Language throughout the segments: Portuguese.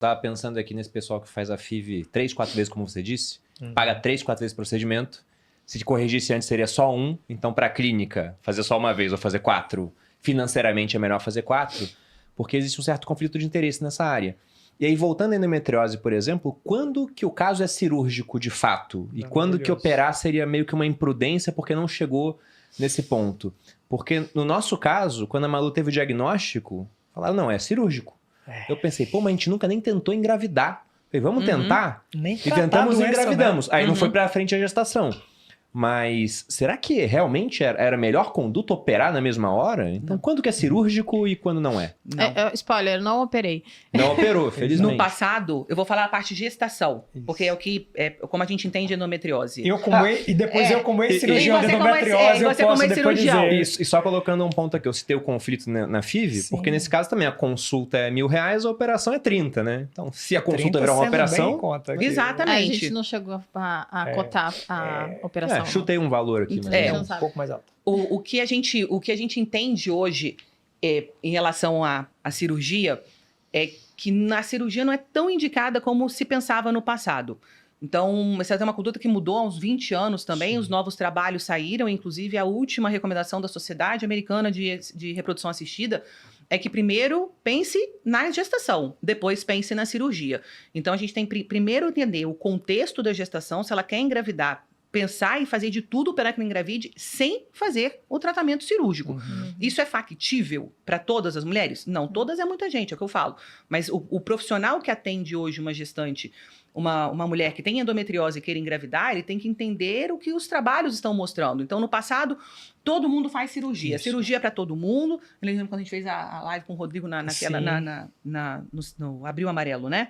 Tava pensando aqui nesse pessoal que faz a FIV 3, 4 vezes, como você disse. Paga 3, 4 vezes o procedimento. Se te corrigisse antes, seria só um. Então, para a clínica, fazer só uma vez ou fazer 4, financeiramente é melhor fazer 4, porque existe um certo conflito de interesse nessa área. E aí, voltando à endometriose, por exemplo, quando que o caso é cirúrgico de fato? E quando que operar seria meio que uma imprudência porque não chegou nesse ponto? Porque no nosso caso, quando a Malu teve o diagnóstico, falaram, não, é cirúrgico. Eu pensei, pô, mas a gente nunca nem tentou engravidar. Falei, vamos tentar? Nem E tentamos e engravidamos. Né? Aí não foi pra frente a gestação. Mas será que realmente era melhor conduta operar na mesma hora? Então, quando que é cirúrgico e quando não é? Spoiler, não operei. Não operou, felizmente. No passado, eu vou falar a parte de gestação, porque é o que como a gente entende endometriose. Eu como e depois eu como ex-cirurgião de endometriose, eu posso depois dizer. Isso, e só colocando um ponto aqui, eu citei o conflito na FIV, porque nesse caso também a consulta é R$1.000, a operação é 30, né? Então, se a consulta virar uma operação... Exatamente. A gente não chegou a cotar a operação. Chutei um valor aqui, mas um pouco mais alto. O que a gente entende hoje em relação à cirurgia é que na cirurgia não é tão indicada como se pensava no passado. Então, essa é uma conduta que mudou há uns 20 anos também. Os novos trabalhos saíram, inclusive a última recomendação da Sociedade Americana de Reprodução Assistida é que primeiro pense na gestação, depois pense na cirurgia. Então, a gente tem primeiro entender o contexto da gestação, se ela quer engravidar, pensar e fazer de tudo para que não engravide sem fazer o tratamento cirúrgico. Isso é factível para todas as mulheres? Não, todas é muita gente, é o que eu falo. Mas o profissional que atende hoje uma gestante, uma mulher que tem endometriose e queira engravidar, ele tem que entender o que os trabalhos estão mostrando. Então, no passado, todo mundo faz cirurgia. Isso. Cirurgia para todo mundo. Eu lembro quando a gente fez a live com o Rodrigo no Abril Amarelo, né?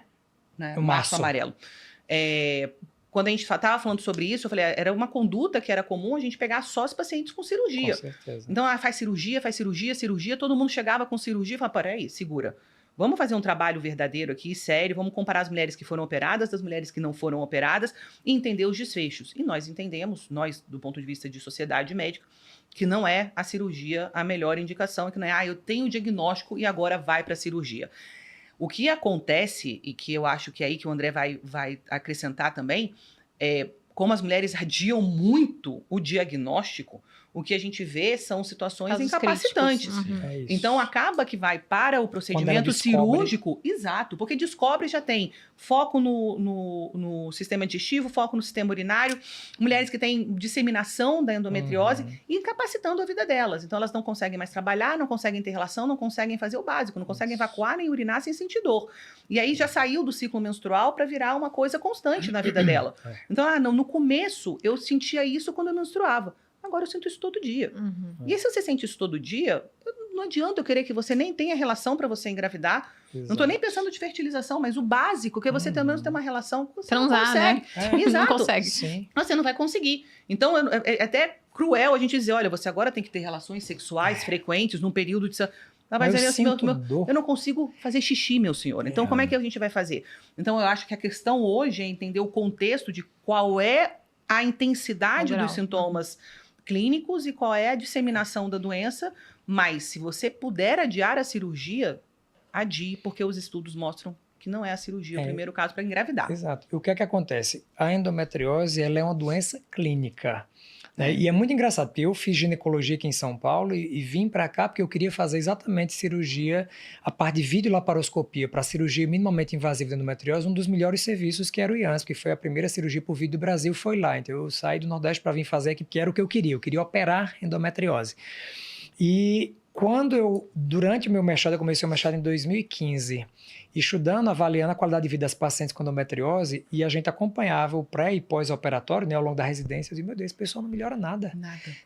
O Março Amarelo. Quando a gente estava falando sobre isso, eu falei, era uma conduta que era comum a gente pegar só os pacientes com cirurgia. Com certeza. Então, faz cirurgia, todo mundo chegava com cirurgia e falava, peraí, segura. Vamos fazer um trabalho verdadeiro aqui, sério, vamos comparar as mulheres que foram operadas das mulheres que não foram operadas e entender os desfechos. E nós entendemos, do ponto de vista de sociedade médica, que não é a cirurgia a melhor indicação, que não é, eu tenho o diagnóstico e agora vai para a cirurgia. O que acontece, e que eu acho que é aí que o André vai acrescentar também, como as mulheres adiam muito o diagnóstico, o que a gente vê são situações casos incapacitantes. Então, acaba que vai para o procedimento cirúrgico, exato, porque descobre já tem foco no sistema digestivo, foco no sistema urinário, mulheres que têm disseminação da endometriose, incapacitando a vida delas. Então, elas não conseguem mais trabalhar, não conseguem ter relação, não conseguem fazer o básico, não conseguem evacuar nem urinar sem sentir dor. E aí já saiu do ciclo menstrual para virar uma coisa constante na vida dela. Então, no começo, eu sentia isso quando eu menstruava. Agora eu sinto isso todo dia. E aí, se você sente isso todo dia, não adianta eu querer que você nem tenha relação para você engravidar. Exato. Não estou nem pensando de fertilização, mas o básico, que é você pelo menos ter uma relação, você transar, não consegue. Né? Exato. Não consegue. Sim. Você não vai conseguir. Então, é até cruel a gente dizer, olha, você agora tem que ter relações sexuais frequentes num período de... eu não consigo fazer xixi, meu senhor. Então, como é que a gente vai fazer? Então, eu acho que a questão hoje é entender o contexto de qual é a intensidade dos sintomas clínicos e qual é a disseminação da doença, mas se você puder adiar a cirurgia, adie, porque os estudos mostram que não é a cirurgia o primeiro caso para engravidar. Exato. O que é que acontece? A endometriose, ela é uma doença clínica. Né? E é muito engraçado, porque eu fiz ginecologia aqui em São Paulo e vim para cá porque eu queria fazer exatamente cirurgia, a parte de videolaparoscopia para cirurgia minimamente invasiva de endometriose, um dos melhores serviços que era o IANSP, que foi a primeira cirurgia por vídeo do Brasil, foi lá. Então eu saí do Nordeste para vir fazer aqui, porque era o que eu queria operar endometriose. E durante o meu mestrado, eu comecei o mestrado em 2015, estudando, avaliando a qualidade de vida das pacientes com endometriose, e a gente acompanhava o pré e pós-operatório, né, ao longo da residência. Eu disse, meu Deus, esse pessoal não melhora nada.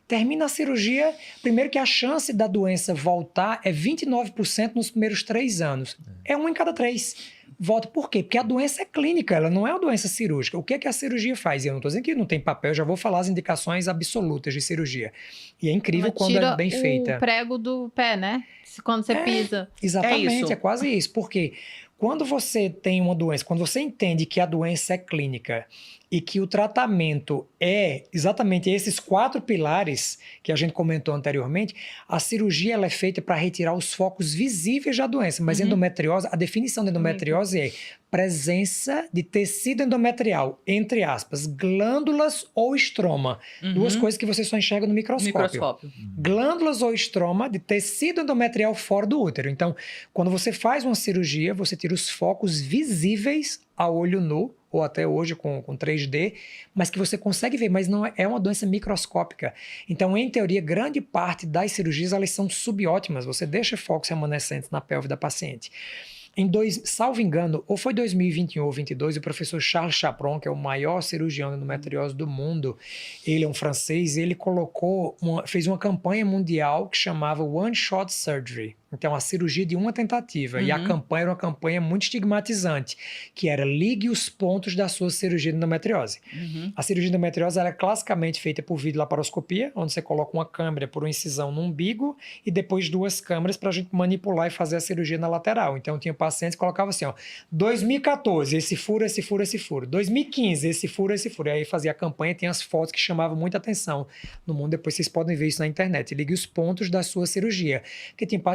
Termina a cirurgia, primeiro que a chance da doença voltar é 29% nos primeiros 3 anos. É 1 em cada 3. Volta. Por quê? Porque a doença é clínica, ela não é uma doença cirúrgica. O que é que a cirurgia faz? E eu não estou dizendo que não tem papel, eu já vou falar as indicações absolutas de cirurgia. E é incrível quando é bem feita. O prego do pé, né? Quando você pisa. Exatamente, é quase isso. Por quê? Quando você tem uma doença, quando você entende que a doença é clínica e que o tratamento é exatamente esses 4 pilares que a gente comentou anteriormente, a cirurgia ela é feita para retirar os focos visíveis da doença. Mas endometriose, a definição de endometriose é presença de tecido endometrial, entre aspas, glândulas ou estroma. 2 coisas que você só enxerga no microscópio. Glândulas ou estroma de tecido endometrial fora do útero. Então, quando você faz uma cirurgia, você tira os focos visíveis a olho nu, ou até hoje com 3D, mas que você consegue ver, mas não é uma doença microscópica. Então, em teoria, grande parte das cirurgias elas são subótimas. Você deixa focos remanescentes na pelve da paciente. Salvo engano, ou foi 2021 ou 2022, o professor Charles Chaperon, que é o maior cirurgião de endometriose do mundo, ele é um francês, ele fez uma campanha mundial que chamava One Shot Surgery. Então, a cirurgia de uma tentativa. E a campanha era uma campanha muito estigmatizante, que era ligue os pontos da sua cirurgia de endometriose. A cirurgia de endometriose era classicamente feita por videolaparoscopia, onde você coloca uma câmera por uma incisão no umbigo e depois 2 câmeras para a gente manipular e fazer a cirurgia na lateral. Então, tinha pacientes que colocavam assim, 2014, esse furo, esse furo, esse furo. 2015, esse furo, esse furo. E aí fazia a campanha, tem as fotos que chamavam muita atenção no mundo. Depois vocês podem ver isso na internet. Ligue os pontos da sua cirurgia.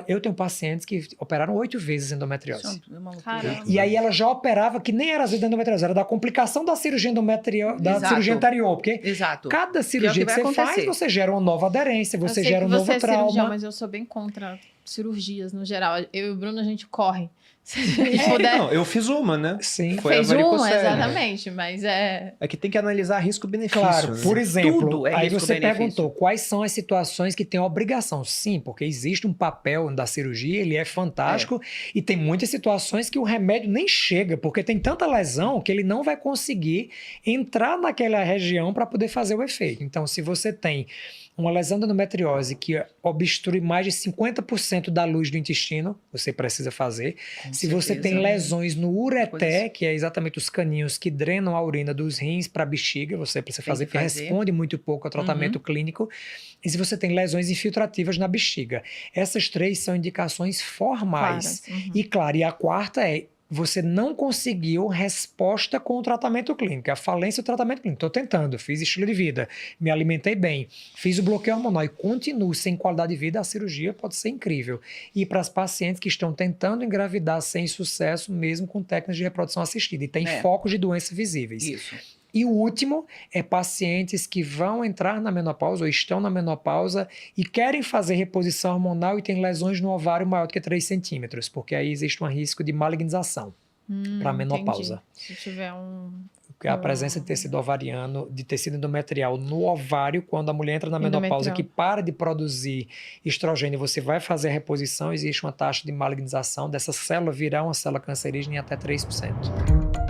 Eu tenho pacientes que operaram 8 vezes endometriose. Caramba. E aí ela já operava que nem era às vezes da endometriose, era da complicação da cirurgia da cirurgia anterior, porque cada cirurgia que você faz, você gera uma nova aderência, você gera um novo você é trauma. cirurgião, mas eu sou bem contra cirurgias no geral. Eu e o Bruno, a gente corre. Se a gente Não, eu fiz uma, né? Sim. Foi fez a uma, varicocele. exatamente, mas é... É que tem que analisar risco-benefício. Claro, né? por exemplo, Tudo é aí risco-benefício. você perguntou quais são as situações que tem obrigação. Sim, porque existe um papel da cirurgia, ele é fantástico, e tem muitas situações que o remédio nem chega, porque tem tanta lesão que ele não vai conseguir entrar naquela região para poder fazer o efeito. Então, se você tem uma lesão de endometriose que obstrui mais de 50% da luz do intestino, você precisa fazer. Se você tem lesões no ureté, que é exatamente os caninhos que drenam a urina dos rins para a bexiga, você precisa fazer, porque responde muito pouco ao tratamento clínico. E se você tem lesões infiltrativas na bexiga. Essas 3 são indicações formais. E claro, e a quarta é você não conseguiu resposta com o tratamento clínico, a falência do tratamento clínico. Estou tentando, fiz estilo de vida, me alimentei bem, fiz o bloqueio hormonal e continuo sem qualidade de vida, a cirurgia pode ser incrível. E para as pacientes que estão tentando engravidar sem sucesso, mesmo com técnicas de reprodução assistida, e tem focos de doenças visíveis. Isso. E o último é pacientes que vão entrar na menopausa ou estão na menopausa e querem fazer reposição hormonal e têm lesões no ovário maior do que 3 centímetros, porque aí existe um risco de malignização para a menopausa. Entendi. Se tiver A presença de tecido ovariano, de tecido endometrial no ovário, quando a mulher entra na menopausa que para de produzir estrogênio, você vai fazer a reposição, existe uma taxa de malignização dessa célula virar uma célula cancerígena em até 3%.